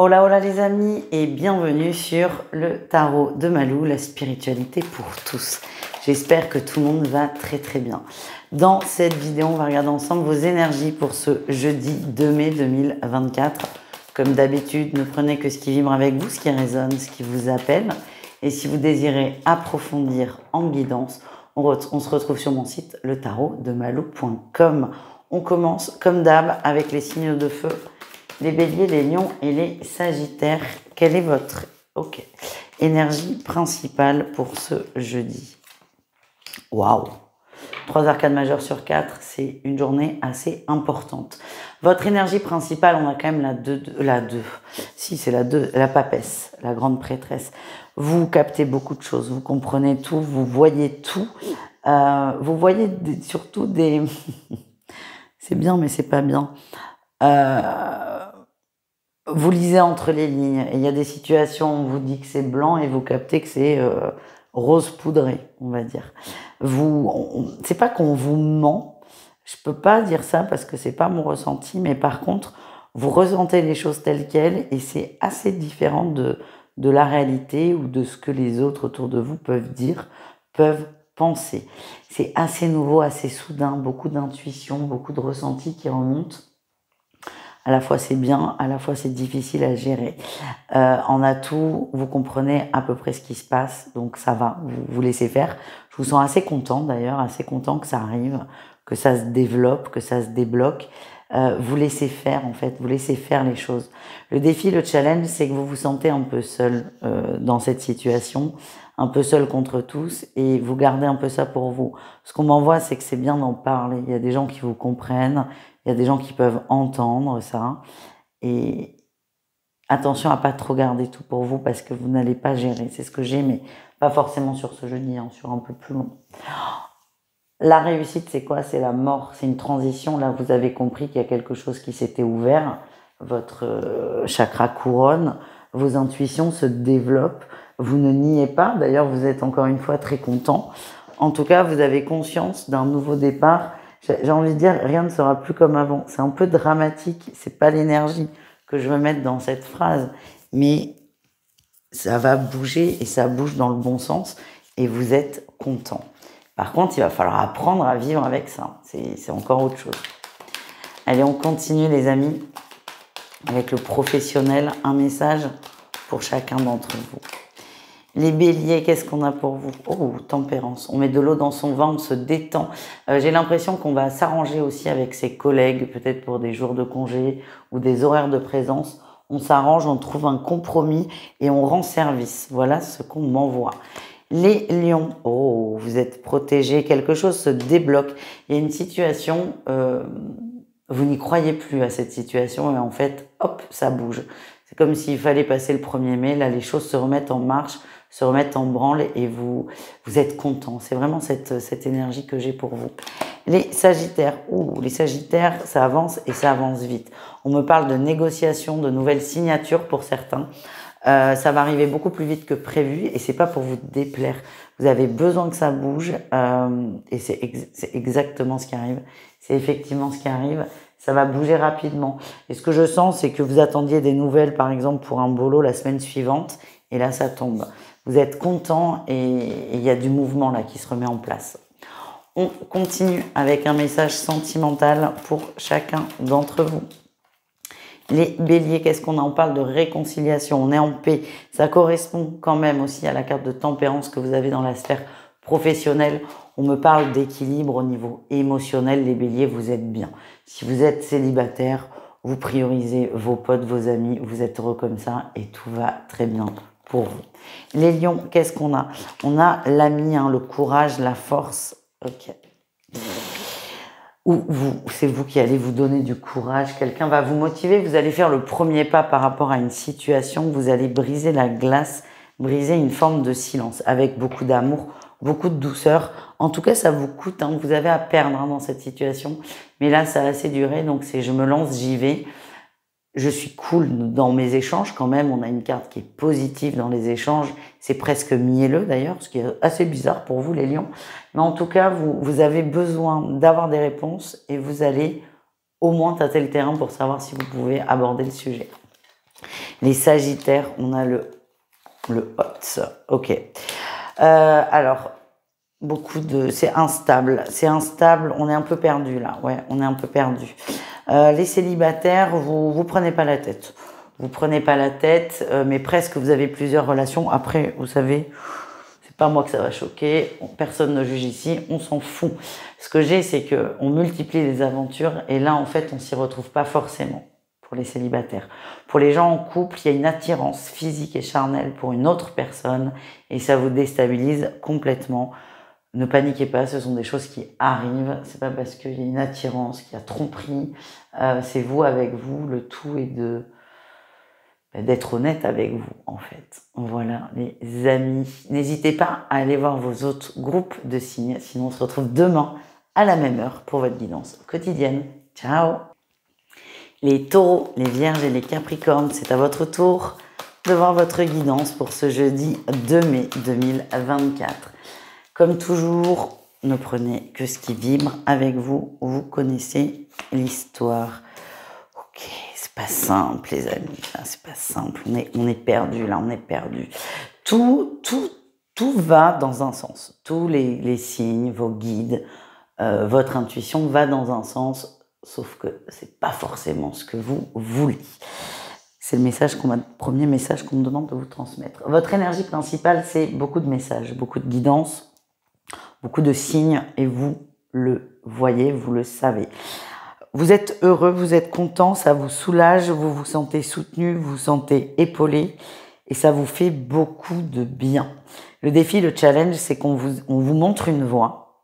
Hola hola les amis et bienvenue sur le tarot de Malou, la spiritualité pour tous. J'espère que tout le monde va très très bien. Dans cette vidéo, on va regarder ensemble vos énergies pour ce jeudi 2 mai 2024. Comme d'habitude, ne prenez que ce qui vibre avec vous, ce qui résonne, ce qui vous appelle. Et si vous désirez approfondir en guidance, on se retrouve sur mon site letarotdemalou.com. On commence comme d'hab avec les signes de feu. Les béliers, les lions et les sagittaires. Quelle est votre énergie principale pour ce jeudi? Waouh! 3 arcades majeures sur 4, c'est une journée assez importante. Votre énergie principale, on a quand même la papesse, la grande prêtresse. Vous captez beaucoup de choses, vous comprenez tout, vous voyez tout. Vous voyez surtout des... c'est bien, mais c'est pas bien. Vous lisez entre les lignes et il y a des situations où on vous dit que c'est blanc et vous captez que c'est rose poudré, on va dire. C'est pas qu'on vous ment, je peux pas dire ça parce que c'est pas mon ressenti, mais par contre, vous ressentez les choses telles quelles et c'est assez différent de la réalité ou de ce que les autres autour de vous peuvent dire, peuvent penser. C'est assez nouveau, assez soudain, beaucoup d'intuition, beaucoup de ressenti qui remontent. À la fois c'est bien, à la fois c'est difficile à gérer. En atout, vous comprenez à peu près ce qui se passe, donc ça va, vous laissez faire. Je vous sens assez content d'ailleurs, assez content que ça arrive, que ça se développe, que ça se débloque. Vous laissez faire en fait, vous laissez faire les choses. Le défi, le challenge, c'est que vous vous sentez un peu seul dans cette situation, un peu seul contre tous, et vous gardez un peu ça pour vous. Ce qu'on m'envoie, c'est que c'est bien d'en parler. Il y a des gens qui vous comprennent, il y a des gens qui peuvent entendre ça. Et attention à pas trop garder tout pour vous parce que vous n'allez pas gérer. C'est ce que j'ai, mais pas forcément sur ce jeudi, sur un peu plus long. La réussite, c'est quoi? C'est la mort, c'est une transition. Là, vous avez compris qu'il y a quelque chose qui s'était ouvert. Votre chakra couronne, vos intuitions se développent. Vous ne niez pas. D'ailleurs, vous êtes encore une fois très content. En tout cas, vous avez conscience d'un nouveau départ. J'ai envie de dire, rien ne sera plus comme avant. C'est un peu dramatique. C'est pas l'énergie que je veux mettre dans cette phrase, mais ça va bouger et ça bouge dans le bon sens et vous êtes content. Par contre, il va falloir apprendre à vivre avec ça. C'est encore autre chose. Allez, on continue les amis avec le professionnel. Un message pour chacun d'entre vous. Les béliers, qu'est-ce qu'on a pour vous? Oh, tempérance. On met de l'eau dans son vin, on se détend. J'ai l'impression qu'on va s'arranger aussi avec ses collègues, peut-être pour des jours de congé ou des horaires de présence. On s'arrange, on trouve un compromis et on rend service. Voilà ce qu'on m'envoie. Les lions, oh, vous êtes protégés, quelque chose se débloque. Il y a une situation, vous n'y croyez plus à cette situation et en fait, hop, ça bouge. C'est comme s'il fallait passer le 1er mai, là les choses se remettent en marche, se remettent en branle et vous êtes content. C'est vraiment cette énergie que j'ai pour vous. Les sagittaires, les sagittaires, ça avance et ça avance vite. On me parle de négociations, de nouvelles signatures pour certains. Ça va arriver beaucoup plus vite que prévu et c'est pas pour vous déplaire. Vous avez besoin que ça bouge et c'est exactement ce qui arrive. C'est effectivement ce qui arrive. Ça va bouger rapidement. Et ce que je sens, c'est que vous attendiez des nouvelles, par exemple, pour un boulot la semaine suivante et là, ça tombe. Vous êtes content et il y a du mouvement là qui se remet en place. On continue avec un message sentimental pour chacun d'entre vous. Les béliers, qu'est-ce qu'on a? On parle de réconciliation, on est en paix. Ça correspond quand même aussi à la carte de tempérance que vous avez dans la sphère professionnelle. On me parle d'équilibre au niveau émotionnel. Les béliers, vous êtes bien. Si vous êtes célibataire, vous priorisez vos potes, vos amis, vous êtes heureux comme ça et tout va très bien pour vous. Les lions, qu'est-ce qu'on a? On a l'ami, le courage, la force. Ok. Ou c'est vous qui allez vous donner du courage, quelqu'un va vous motiver, vous allez faire le premier pas par rapport à une situation, vous allez briser la glace, briser une forme de silence avec beaucoup d'amour, beaucoup de douceur. En tout cas, ça vous coûte, vous avez à perdre dans cette situation, mais là, ça a assez duré, donc c'est je me lance, j'y vais. Je suis cool dans mes échanges quand même, on a une carte qui est positive dans les échanges, c'est presque mielleux d'ailleurs, ce qui est assez bizarre pour vous les lions, mais en tout cas vous avez besoin d'avoir des réponses et vous allez au moins tâter le terrain pour savoir si vous pouvez aborder le sujet. Les Sagittaires, on a le hot. Ok. Alors, c'est instable. C'est instable. On est un peu perdu là. Ouais, on est un peu perdu. Les célibataires, vous prenez pas la tête. Vous prenez pas la tête, mais presque vous avez plusieurs relations. Après, vous savez, c'est pas moi que ça va choquer. Personne ne juge ici. On s'en fout. Ce que j'ai, c'est que on multiplie les aventures et là, en fait, on s'y retrouve pas forcément. Pour les célibataires. Pour les gens en couple, il y a une attirance physique et charnelle pour une autre personne et ça vous déstabilise complètement. Ne paniquez pas, ce sont des choses qui arrivent. C'est pas parce qu'il y a une attirance, qu'il y a tromperie. C'est vous avec vous. Le tout est d'être honnête avec vous, en fait. Voilà, les amis. N'hésitez pas à aller voir vos autres groupes de signes. Sinon, on se retrouve demain à la même heure pour votre guidance quotidienne. Ciao! Les taureaux, les vierges et les capricornes, c'est à votre tour de voir votre guidance pour ce jeudi 2 mai 2024. Comme toujours, ne prenez que ce qui vibre avec vous. Vous connaissez l'histoire. Ok, c'est pas simple les amis, c'est pas simple. On est perdu là, on est perdu. Tout va dans un sens. Tous les signes, vos guides, votre intuition va dans un sens. Sauf que c'est pas forcément ce que vous voulez. C'est le premier message qu'on me demande de vous transmettre. Votre énergie principale, c'est beaucoup de messages, beaucoup de guidance, beaucoup de signes, et vous le voyez, vous le savez. Vous êtes heureux, vous êtes content, ça vous soulage, vous vous sentez soutenu, vous vous sentez épaulé, et ça vous fait beaucoup de bien. Le défi, le challenge, c'est qu'on vous montre une voie.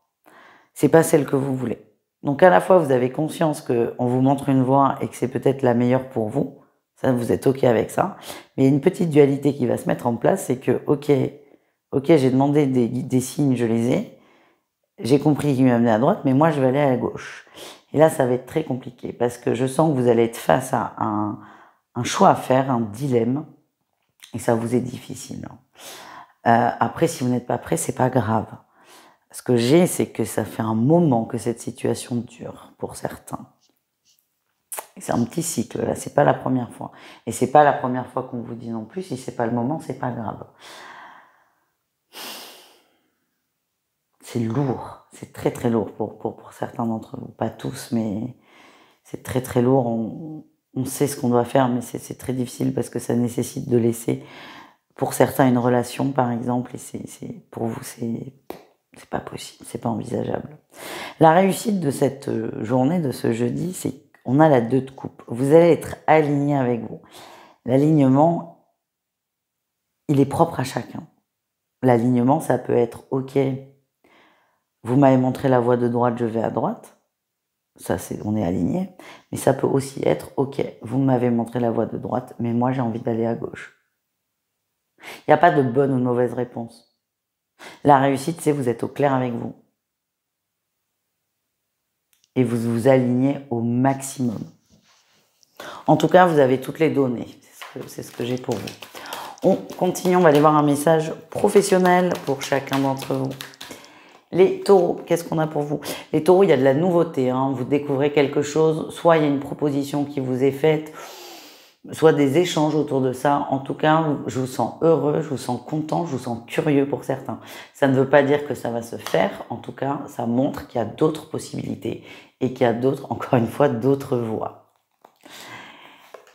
C'est pas celle que vous voulez. Donc à la fois, vous avez conscience qu'on vous montre une voie et que c'est peut-être la meilleure pour vous. Ça, vous êtes OK avec ça. Mais il y a une petite dualité qui va se mettre en place, c'est que, OK, j'ai demandé des signes, je les ai. J'ai compris qu'il m'amenait à droite, mais moi, je vais aller à la gauche. Et là, ça va être très compliqué parce que je sens que vous allez être face à un choix à faire, un dilemme. Et ça vous est difficile. Après, si vous n'êtes pas prêt, c'est pas grave. Ce que j'ai, c'est que ça fait un moment que cette situation dure pour certains. C'est un petit cycle, là, c'est pas la première fois. Et c'est pas la première fois qu'on vous dit non plus, si c'est pas le moment, c'est pas grave. C'est lourd, c'est très très lourd pour certains d'entre vous. Pas tous, mais c'est très très lourd. On sait ce qu'on doit faire, mais c'est très difficile parce que ça nécessite de laisser, pour certains, une relation, par exemple, et pour vous, c'est pas possible, c'est pas envisageable. La réussite de cette journée, de ce jeudi, c'est qu'on a la 2 de coupe. Vous allez être aligné avec vous. L'alignement, il est propre à chacun. L'alignement, ça peut être « Ok, vous m'avez montré la voie de droite, je vais à droite ». Ça, on est aligné. Mais ça peut aussi être « Ok, vous m'avez montré la voie de droite, mais moi, j'ai envie d'aller à gauche ». Il n'y a pas de bonne ou de mauvaise réponse. La réussite, c'est vous êtes au clair avec vous. Et vous vous alignez au maximum. En tout cas, vous avez toutes les données. C'est ce que j'ai pour vous. On continue, on va aller voir un message professionnel pour chacun d'entre vous. Les taureaux, qu'est-ce qu'on a pour vous? Les taureaux, il y a de la nouveauté. Vous découvrez quelque chose. Soit il y a une proposition qui vous est faite, soit des échanges autour de ça. En tout cas, je vous sens heureux, je vous sens content, je vous sens curieux pour certains. Ça ne veut pas dire que ça va se faire. En tout cas, ça montre qu'il y a d'autres possibilités et qu'il y a d'autres, encore une fois, d'autres voies.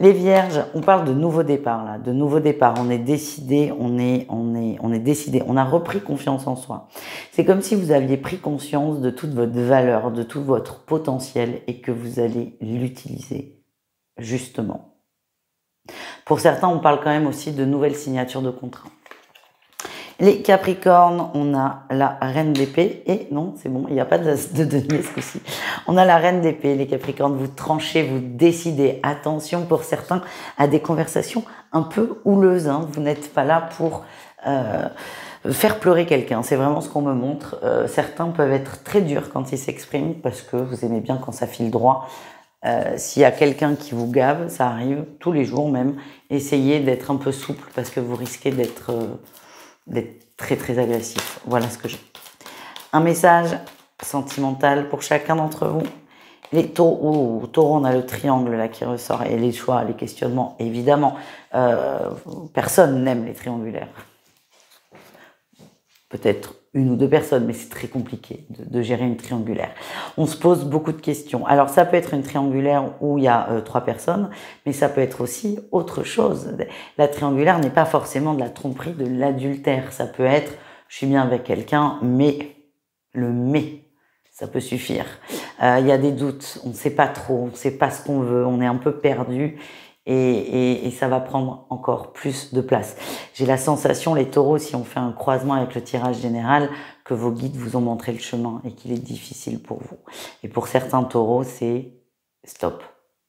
Les vierges, on parle de nouveau départ là, de nouveau départ. On est décidé, on est décidé. On a repris confiance en soi. C'est comme si vous aviez pris conscience de toute votre valeur, de tout votre potentiel et que vous allez l'utiliser justement. Pour certains, on parle quand même aussi de nouvelles signatures de contrats. Les Capricornes, on a la Reine d'épée et non, c'est bon, il n'y a pas de denier ce coup-ci. On a la Reine d'épée, les Capricornes, vous tranchez, vous décidez. Attention pour certains à des conversations un peu houleuses. Vous n'êtes pas là pour faire pleurer quelqu'un. C'est vraiment ce qu'on me montre. Certains peuvent être très durs quand ils s'expriment parce que vous aimez bien quand ça file droit. S'il y a quelqu'un qui vous gave, ça arrive tous les jours même. Essayez d'être un peu souple parce que vous risquez d'être très très agressif. Voilà ce que j'ai. Un message sentimental pour chacun d'entre vous. Les taureaux, taureau, on a le triangle là qui ressort et les choix, les questionnements, évidemment. Personne n'aime les triangulaires. Peut-être une ou deux personnes, mais c'est très compliqué de gérer une triangulaire. On se pose beaucoup de questions. Alors ça peut être une triangulaire où il y a 3 personnes, mais ça peut être aussi autre chose. La triangulaire n'est pas forcément de la tromperie, de l'adultère. Ça peut être, je suis bien avec quelqu'un, mais le mais, ça peut suffire. Il y a des doutes, on ne sait pas trop, on ne sait pas ce qu'on veut, on est un peu perdu. Et ça va prendre encore plus de place. J'ai la sensation, les taureaux, si on fait un croisement avec le tirage général, que vos guides vous ont montré le chemin et qu'il est difficile pour vous. Et pour certains taureaux, c'est stop.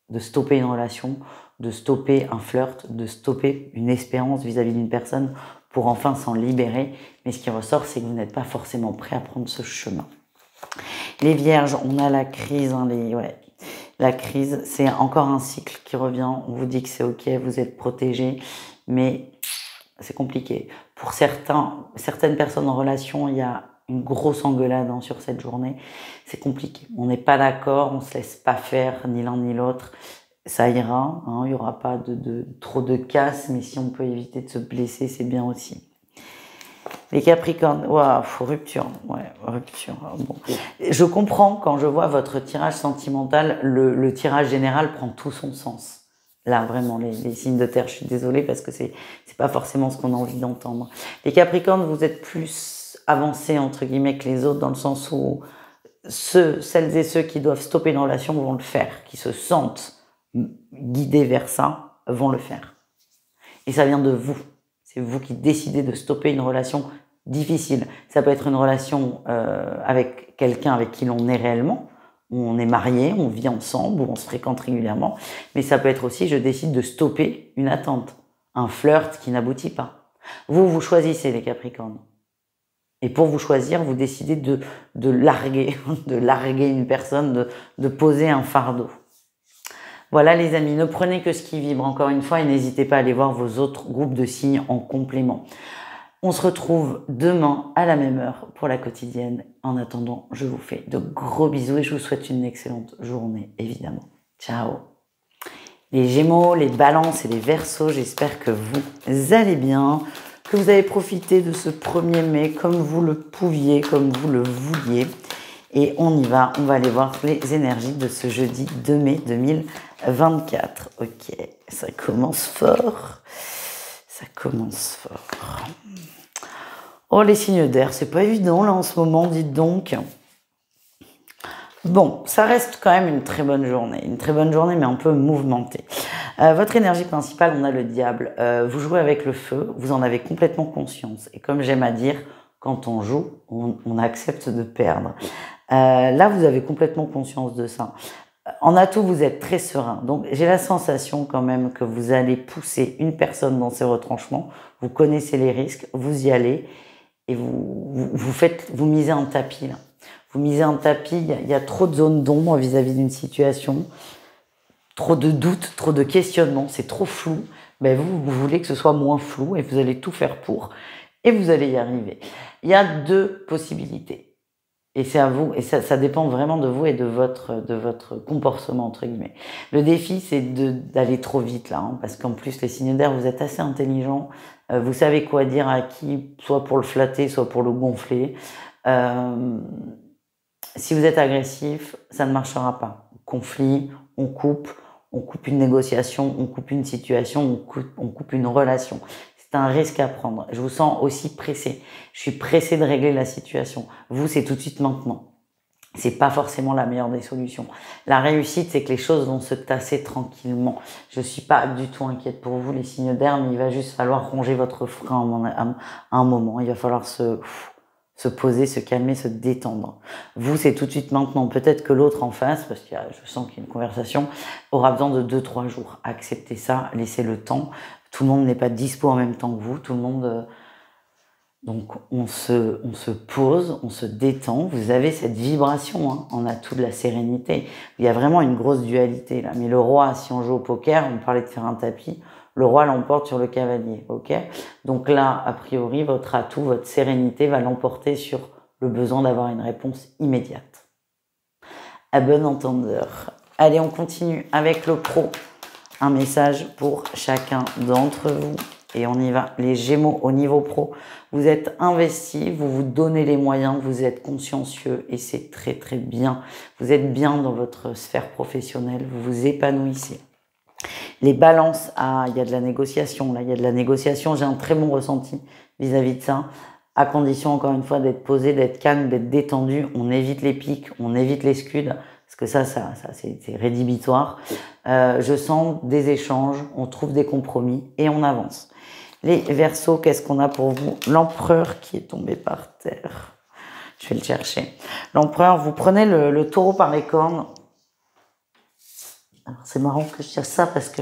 De stopper une relation, de stopper un flirt, de stopper une espérance vis-à-vis d'une personne pour enfin s'en libérer. Mais ce qui ressort, c'est que vous n'êtes pas forcément prêt à prendre ce chemin. Les vierges, on a la crise, la crise, c'est encore un cycle qui revient. On vous dit que c'est ok, vous êtes protégé, mais c'est compliqué. Pour certaines personnes en relation, il y a une grosse engueulade sur cette journée. C'est compliqué. On n'est pas d'accord, on se laisse pas faire ni l'un ni l'autre. Ça ira, il y aura pas trop de casse, mais si on peut éviter de se blesser, c'est bien aussi. Les Capricornes, waouh, rupture, rupture. Bon. Je comprends quand je vois votre tirage sentimental, le tirage général prend tout son sens. Là, vraiment, les signes de terre, je suis désolée parce que c'est pas forcément ce qu'on a envie d'entendre. Les Capricornes, vous êtes plus avancés, entre guillemets, que les autres, dans le sens où celles et ceux qui doivent stopper une relation vont le faire, qui se sentent guidés vers ça, vont le faire. Et ça vient de vous. C'est vous qui décidez de stopper une relation difficile. Ça peut être une relation avec quelqu'un avec qui l'on est réellement, où on est marié, on vit ensemble, où on se fréquente régulièrement. Mais ça peut être aussi, je décide de stopper une attente, un flirt qui n'aboutit pas. Vous choisissez les Capricornes. Et pour vous choisir, vous décidez de larguer, de larguer une personne, de poser un fardeau. Voilà les amis, ne prenez que ce qui vibre encore une fois et n'hésitez pas à aller voir vos autres groupes de signes en complément. On se retrouve demain à la même heure pour la quotidienne. En attendant, je vous fais de gros bisous et je vous souhaite une excellente journée évidemment. Ciao. Les Gémeaux, les Balances et les Verseaux, j'espère que vous allez bien, que vous avez profité de ce 1er mai comme vous le pouviez, comme vous le vouliez. Et on y va, on va aller voir les énergies de ce jeudi 2 mai 2024. Ok, ça commence fort. Ça commence fort. Oh, les signes d'air, c'est pas évident là en ce moment, dites donc. Bon, ça reste quand même une très bonne journée. Une très bonne journée, mais un peu mouvementée. Votre énergie principale, on a le diable. Vous jouez avec le feu, vous en avez complètement conscience. Et comme j'aime à dire, quand on joue, on accepte de perdre. Là, vous avez complètement conscience de ça. En atout, vous êtes très serein. Donc, j'ai la sensation quand même que vous allez pousser une personne dans ses retranchements. Vous connaissez les risques, vous y allez et vous misez un tapis là. Vous misez un tapis, il y a trop de zones d'ombre vis-à-vis d'une situation, trop de doutes, trop de questionnements, c'est trop flou. Ben vous voulez que ce soit moins flou et vous allez tout faire pour et vous allez y arriver. Il y a 2 possibilités. Et c'est à vous, et ça dépend vraiment de vous et de votre comportement, entre guillemets. Le défi, c'est d'aller trop vite, là, parce qu'en plus, les signes d'air, vous êtes assez intelligents, vous savez quoi dire à qui, soit pour le flatter, soit pour le gonfler. Si vous êtes agressif, ça ne marchera pas. Conflit, on coupe une négociation, on coupe une situation, on coupe une relation. C'est un risque à prendre. Je vous sens aussi pressé. Je suis pressé de régler la situation. Vous, c'est tout de suite maintenant. C'est pas forcément la meilleure des solutions. La réussite, c'est que les choses vont se tasser tranquillement. Je suis pas du tout inquiète pour vous, les signes d'air, mais il va juste falloir ronger votre frein à un moment. Il va falloir se poser, se calmer, se détendre. Vous, c'est tout de suite maintenant. Peut-être que l'autre en face, parce que je sens qu'il y a une conversation, aura besoin de 2-3 jours. Acceptez ça, laissez le temps. Tout le monde n'est pas dispo en même temps que vous. Tout le monde... Donc, on se pose, on se détend. Vous avez cette vibration en atout de la sérénité. Il y a vraiment une grosse dualité là. Mais le roi, si on joue au poker, on parlait de faire un tapis, le roi l'emporte sur le cavalier. Ok ? Donc là, a priori, votre atout, votre sérénité va l'emporter sur le besoin d'avoir une réponse immédiate. à bon entendeur. Allez, on continue avec le pro. Un message pour chacun d'entre vous. Et on y va. Les Gémeaux au niveau pro, vous êtes investis, vous vous donnez les moyens, vous êtes consciencieux et c'est très très bien. Vous êtes bien dans votre sphère professionnelle, vous vous épanouissez. Les balances, il y a de la négociation, là, il y a de la négociation, j'ai un très bon ressenti vis-à-vis de ça, à condition, encore une fois, d'être posé, d'être calme, d'être détendu, on évite les pics, on évite les scuds, parce que ça c'est rédhibitoire. Je sens des échanges, on trouve des compromis et on avance. Les Verseaux, qu'est-ce qu'on a pour vous? L'Empereur qui est tombé par terre. Je vais le chercher. L'Empereur, vous prenez le taureau par les cornes. C'est marrant que je tire ça parce que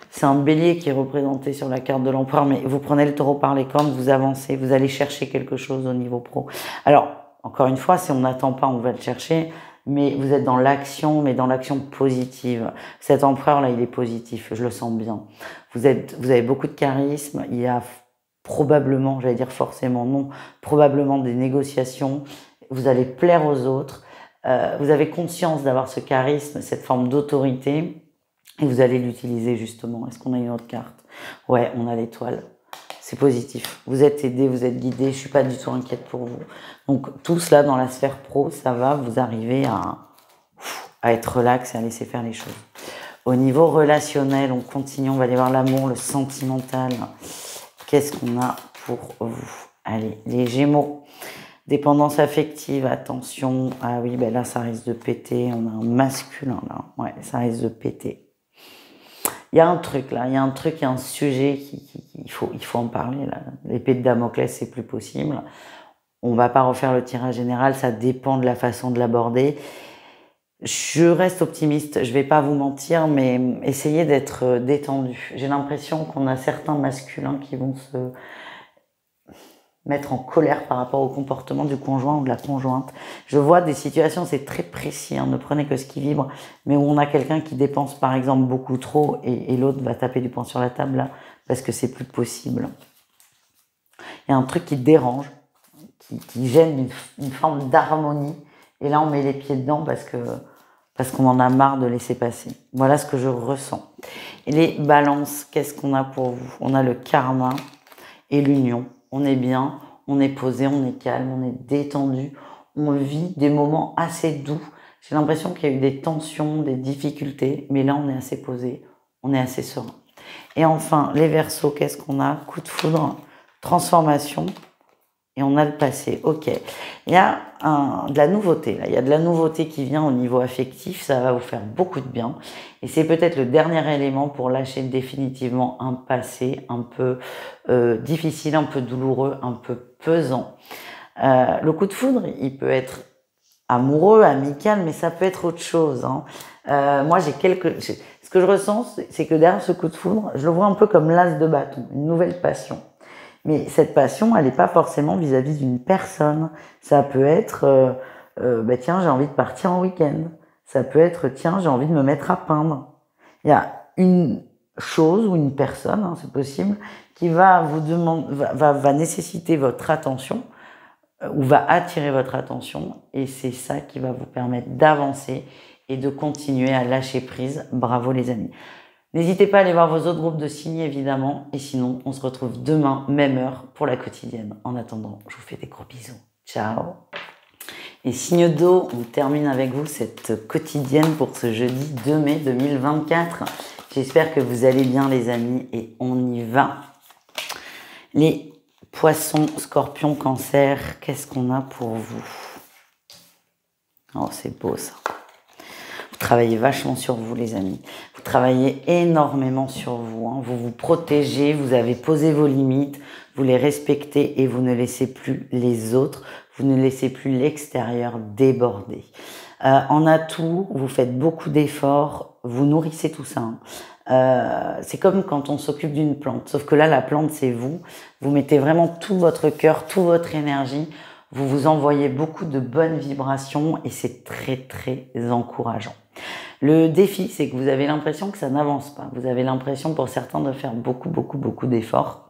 c'est un bélier qui est représenté sur la carte de l'Empereur, mais vous prenez le taureau par les cornes, vous avancez, vous allez chercher quelque chose au niveau pro. Alors, encore une fois, si on n'attend pas, on va le chercher, mais vous êtes dans l'action, mais dans l'action positive. Cet empereur-là, il est positif, je le sens bien. Vous avez beaucoup de charisme, il y a probablement, j'allais dire forcément non, probablement des négociations, vous allez plaire aux autres, vous avez conscience d'avoir ce charisme, cette forme d'autorité, et vous allez l'utiliser justement. Est-ce qu'on a une autre carte? Ouais, on a l'étoile. C'est positif. Vous êtes aidé, vous êtes guidé. Je suis pas du tout inquiète pour vous. Donc tout cela dans la sphère pro, ça va vous arriver à être relax et à laisser faire les choses. Au niveau relationnel, on continue. On va aller voir l'amour, le sentimental. Qu'est-ce qu'on a pour vous? Allez, les Gémeaux. Dépendance affective, attention. Ah oui, ben là, ça risque de péter. On a un masculin là. Ouais, ça risque de péter. Il y a un truc là, il y a un sujet il faut en parler là. L'épée de Damoclès, c'est plus possible. On va pas refaire le tirage général, ça dépend de la façon de l'aborder. Je reste optimiste, je vais pas vous mentir, mais essayez d'être détendu. J'ai l'impression qu'on a certains masculins qui vont se mettre en colère par rapport au comportement du conjoint ou de la conjointe. Je vois des situations, c'est très précis, hein, ne prenez que ce qui vibre, mais où on a quelqu'un qui dépense par exemple beaucoup trop et l'autre va taper du poing sur la table là, parce que c'est plus possible. Il y a un truc qui dérange, qui gêne une forme d'harmonie, et là on met les pieds dedans parce qu'on en a marre de laisser passer. Voilà ce que je ressens. Et les balances, qu'est-ce qu'on a pour vous? On a le karma et l'union. On est bien, on est posé, on est calme, on est détendu, on vit des moments assez doux. J'ai l'impression qu'il y a eu des tensions, des difficultés, mais là on est assez posé, on est assez serein. Et enfin, les Verseaux, qu'est-ce qu'on a? Coup de foudre, transformation, et on a le passé. Ok, il y a de la nouveauté, là. Il y a de la nouveauté qui vient au niveau affectif, ça va vous faire beaucoup de bien. Et c'est peut-être le dernier élément pour lâcher définitivement un passé un peu difficile, un peu douloureux, un peu pesant. Le coup de foudre, il peut être amoureux, amical, mais ça peut être autre chose. Hein. Moi, ce que je ressens, c'est que derrière ce coup de foudre, je le vois un peu comme l'as de bâton, une nouvelle passion. Mais cette passion, elle n'est pas forcément vis-à-vis d'une personne. Ça peut être, tiens, j'ai envie de partir en week-end. Ça peut être, tiens, j'ai envie de me mettre à peindre. Il y a une chose ou une personne, hein, c'est possible, qui va vous demander, va nécessiter votre attention ou va attirer votre attention, et c'est ça qui va vous permettre d'avancer et de continuer à lâcher prise. Bravo les amis. N'hésitez pas à aller voir vos autres groupes de signes, évidemment. Et sinon, on se retrouve demain, même heure, pour la quotidienne. En attendant, je vous fais des gros bisous. Ciao. Et signe d'eau, on termine avec vous cette quotidienne pour ce jeudi 2 mai 2024. J'espère que vous allez bien, les amis, et on y va. Les Poissons, Scorpions, Cancer, qu'est-ce qu'on a pour vous? Oh, c'est beau ça. Vous travaillez vachement sur vous, les amis. Vous travaillez énormément sur vous. Hein. Vous vous protégez, vous avez posé vos limites, vous les respectez et vous ne laissez plus les autres, vous ne laissez plus l'extérieur déborder. En atout, vous faites beaucoup d'efforts, vous nourrissez tout ça. Hein. C'est comme quand on s'occupe d'une plante, sauf que là, la plante, c'est vous. Vous mettez vraiment tout votre cœur, toute votre énergie. Vous vous envoyez beaucoup de bonnes vibrations et c'est très, très encourageant. Le défi, c'est que vous avez l'impression que ça n'avance pas. Vous avez l'impression pour certains de faire beaucoup d'efforts.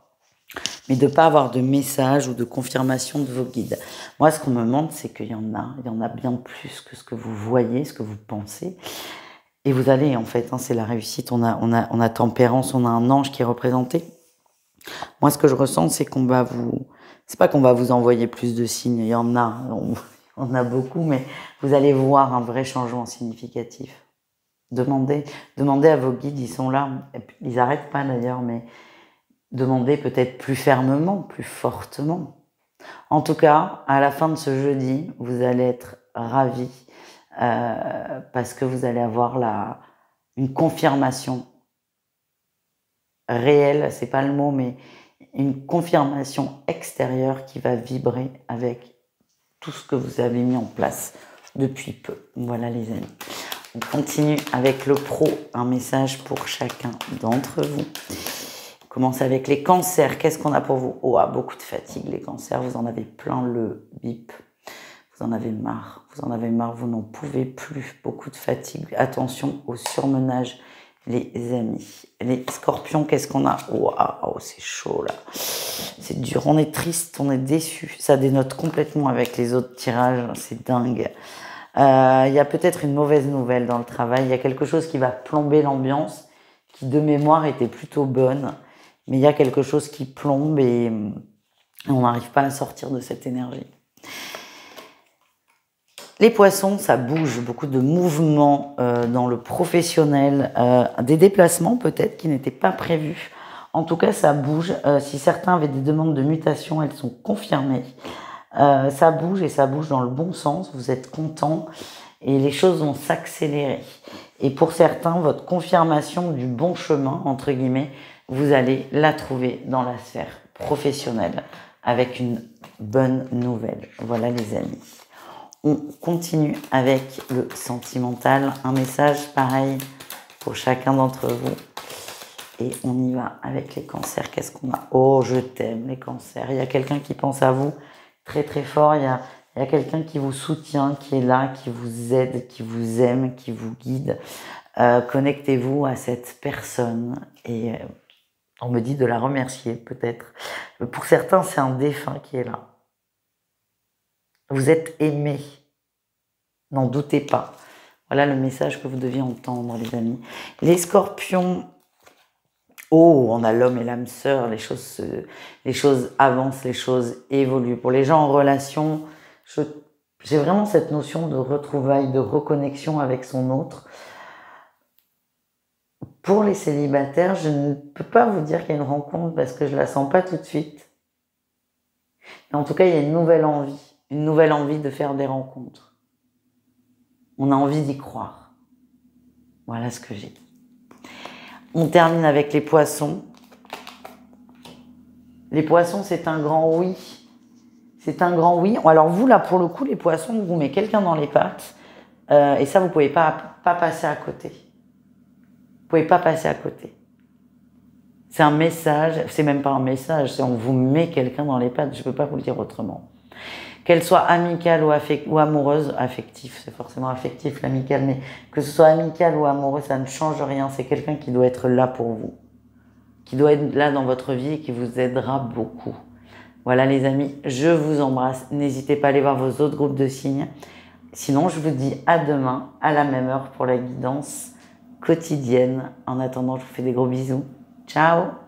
mais de ne pas avoir de message ou de confirmation de vos guides. Moi, ce qu'on me montre, c'est qu'il y en a bien plus que ce que vous voyez, ce que vous pensez. Et vous allez, en fait, c'est la réussite. On a tempérance, on a un ange qui est représenté. Moi, ce que je ressens, c'est qu'on va vous... C'est pas qu'on va vous envoyer plus de signes, il y en a, on a beaucoup, mais vous allez voir un vrai changement significatif. Demandez à vos guides, ils sont là, ils n'arrêtent pas d'ailleurs, mais demandez peut-être plus fermement, plus fortement. En tout cas, à la fin de ce jeudi, vous allez être ravis parce que vous allez avoir une confirmation réelle, c'est pas le mot, mais une confirmation extérieure qui va vibrer avec tout ce que vous avez mis en place depuis peu. Voilà les amis. On continue avec le pro, un message pour chacun d'entre vous. On commence avec les cancers. Qu'est-ce qu'on a pour vous? Oh, beaucoup de fatigue les cancers, vous en avez plein le bip. Vous en avez marre, vous n'en pouvez plus. Beaucoup de fatigue. Attention au surmenage, les amis. Les scorpions, qu'est-ce qu'on a? Oh, c'est chaud là. C'est dur, on est triste, on est déçu. Ça dénote complètement avec les autres tirages, c'est dingue. Il y a peut-être une mauvaise nouvelle dans le travail. Il y a quelque chose qui va plomber l'ambiance, qui de mémoire était plutôt bonne. Mais il y a quelque chose qui plombe et on n'arrive pas à sortir de cette énergie. Les poissons, ça bouge, beaucoup de mouvements dans le professionnel, des déplacements peut-être qui n'étaient pas prévus. En tout cas, ça bouge. Si certains avaient des demandes de mutation, elles sont confirmées. Ça bouge et ça bouge dans le bon sens. Vous êtes contents et les choses vont s'accélérer. Et pour certains, votre confirmation du bon chemin, entre guillemets, vous allez la trouver dans la sphère professionnelle avec une bonne nouvelle. Voilà les amis. On continue avec le sentimental. Un message pareil pour chacun d'entre vous. Et on y va avec les cancers. Qu'est-ce qu'on a? Oh, je t'aime les cancers. Il y a quelqu'un qui pense à vous très très fort. Il y a quelqu'un qui vous soutient, qui est là, qui vous aide, qui vous aime, qui vous guide. Connectez-vous à cette personne et on me dit de la remercier peut-être. Pour certains, c'est un défunt qui est là. Vous êtes aimé. N'en doutez pas. Voilà le message que vous deviez entendre, les amis. Les scorpions, oh, on a l'homme et l'âme sœur, les choses avancent, les choses évoluent. Pour les gens en relation, j'ai vraiment cette notion de retrouvailles, de reconnexion avec son autre. Pour les célibataires, je ne peux pas vous dire qu'il y a une rencontre parce que je la sens pas tout de suite. Mais en tout cas, il y a une nouvelle envie de faire des rencontres. On a envie d'y croire. Voilà ce que j'ai. On termine avec les poissons. Les poissons, c'est un grand oui. C'est un grand oui. Alors vous, là, pour le coup, les poissons, vous mettez quelqu'un dans les pattes. Et ça, vous pouvez pas passer à côté. Vous pouvez pas passer à côté. C'est un message. C'est même pas un message. C'est on vous met quelqu'un dans les pattes. Je peux pas vous le dire autrement. Qu'elle soit amicale ou amoureuse, affectif, c'est forcément affectif l'amical, mais que ce soit amical ou amoureux, ça ne change rien. C'est quelqu'un qui doit être là pour vous, qui doit être là dans votre vie et qui vous aidera beaucoup. Voilà les amis, je vous embrasse. N'hésitez pas à aller voir vos autres groupes de signes. Sinon, je vous dis à demain, à la même heure pour la guidance quotidienne. En attendant, je vous fais des gros bisous. Ciao!